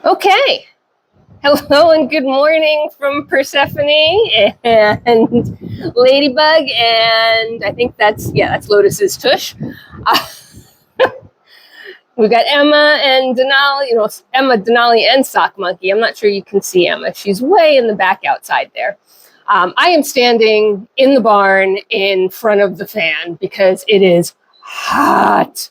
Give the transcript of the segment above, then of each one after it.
Okay. Hello and good morning from Persephone and Ladybug, and I think that's Lotus's tush. Uh, we've got Emma and Denali, Emma, Denali, and Sock Monkey. I'm not sure you can see Emma. She's way in the back outside there. I am standing in the barn in front of the fan because it is hot.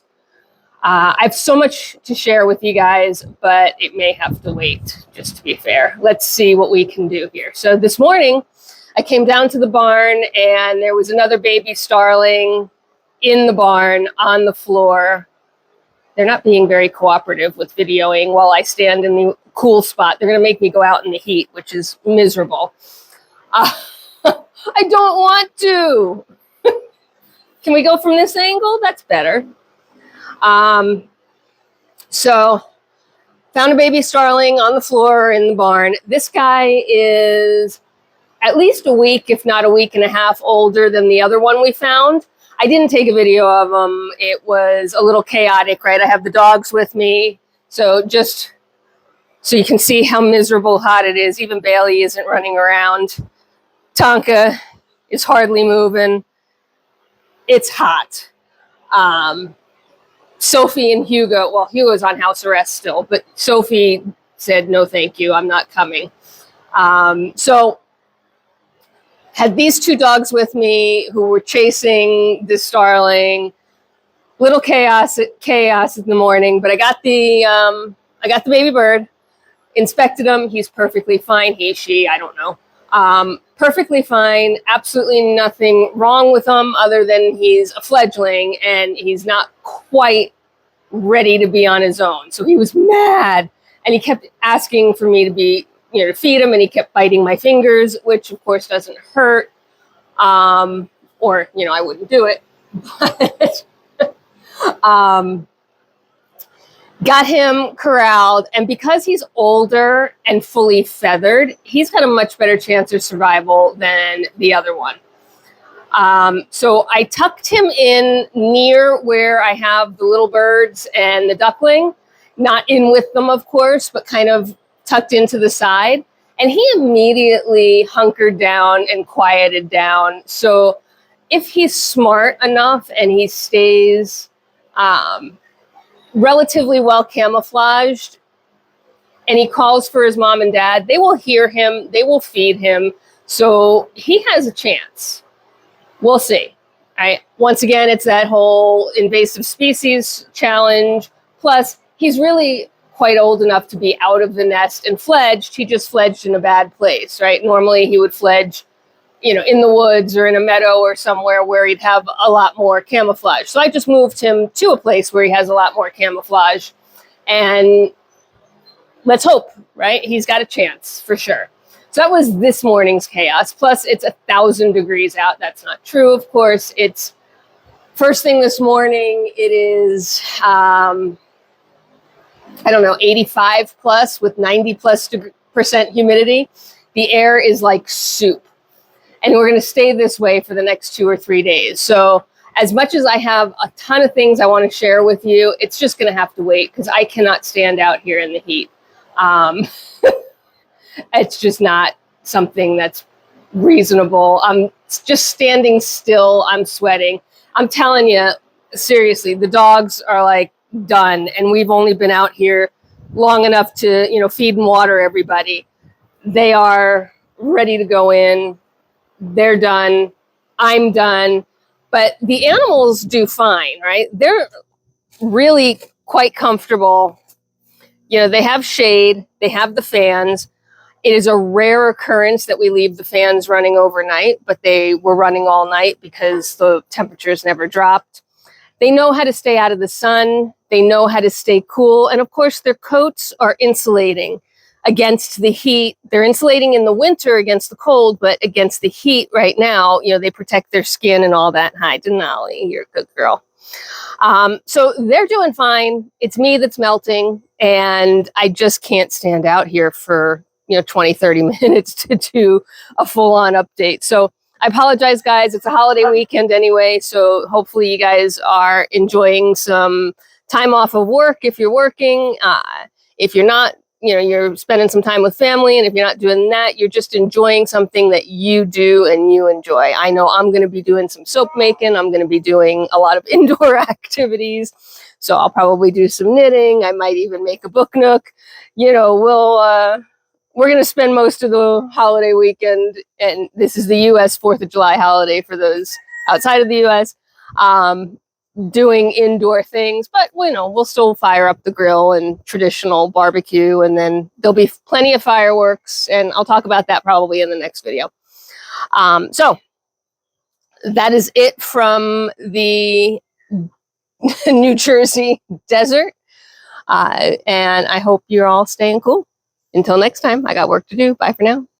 I have so much to share with you guys, but it may have to wait, just to be fair. Let's see what we can do here. So this morning, I came down to the barn, and there was another baby starling in the barn on the floor. They're not being very cooperative with videoing while I stand in the cool spot. They're going to make me go out in the heat, which is miserable. I don't want to. Can we go from this angle? That's better. So found a baby starling on the floor in the barn. This guy is at least a week, if not a week and a half older than the other one we found. I didn't take a video of him. It was a little chaotic, right? I have the dogs with me. So just so you can see how miserable hot it is. Even Bailey isn't running around. Tonka is hardly moving. It's hot. Sophie and Hugo, well, Hugo's on house arrest still, but Sophie said, no, thank you, I'm not coming. So had these two dogs with me who were chasing the starling. Little chaos in the morning, but I got the baby bird, inspected him. He's perfectly fine. He, she, I don't know. Perfectly fine. Absolutely nothing wrong with him other than he's a fledgling and he's not quite ready to be on his own. So he was mad and he kept asking for me to be, to feed him, and he kept biting my fingers, which of course doesn't hurt. Or, I wouldn't do it. But got him corralled, and because he's older and fully feathered, he's got a much better chance of survival than the other one. So I tucked him in near where I have the little birds and the duckling, not in with them, of course, but kind of tucked into the side. And he immediately hunkered down and quieted down. So if he's smart enough and he stays relatively well camouflaged and he calls for his mom and dad, they will hear him, they will feed him. So he has a chance. We'll see. Right. Once again, it's that whole invasive species challenge. Plus, he's really quite old enough to be out of the nest and fledged. He just fledged in a bad place, right? Normally he would fledge, in the woods or in a meadow or somewhere where he'd have a lot more camouflage. So I just moved him to a place where he has a lot more camouflage. And let's hope, right? He's got a chance for sure. So that was this morning's chaos. Plus, it's 1,000 degrees out. That's not true, of course. It's first thing this morning. It is, 85 plus with 90+% humidity. The air is like soup. And we're going to stay this way for the next 2 or 3 days. So as much as I have a ton of things I want to share with you, it's just going to have to wait because I cannot stand out here in the heat. It's just not something that's reasonable. I'm just standing still. I'm sweating. I'm telling you, seriously, the dogs are like done. And we've only been out here long enough to, feed and water everybody. They are ready to go in. They're done. I'm done. But the animals do fine, right? They're really quite comfortable. They have shade. They have the fans. It is a rare occurrence that we leave the fans running overnight, but they were running all night because the temperatures never dropped. They know how to stay out of the sun. They know how to stay cool. And of course, their coats are insulating against the heat. They're insulating in the winter against the cold, but against the heat right now, they protect their skin and all that. Hi, Denali, you're a good girl. So they're doing fine. It's me that's melting, and I just can't stand out here for 20, 30 minutes to do a full-on update. So I apologize, guys. It's a holiday weekend anyway, so hopefully you guys are enjoying some time off of work if you're working. If you're not, you know, you're spending some time with family, and if you're not doing that, you're just enjoying something that you do and you enjoy. I know I'm going to be doing some soap making. I'm going to be doing a lot of indoor activities. So I'll probably do some knitting. I might even make a book nook. You know, we're going to spend most of the holiday weekend, and this is the U.S. 4th of July holiday for those outside of the U.S., doing indoor things, but you know, we'll still fire up the grill and traditional barbecue, and then there'll be plenty of fireworks, and I'll talk about that probably in the next video. So that is it from the New Jersey desert, and I hope you're all staying cool. Until next time, I got work to do. Bye for now.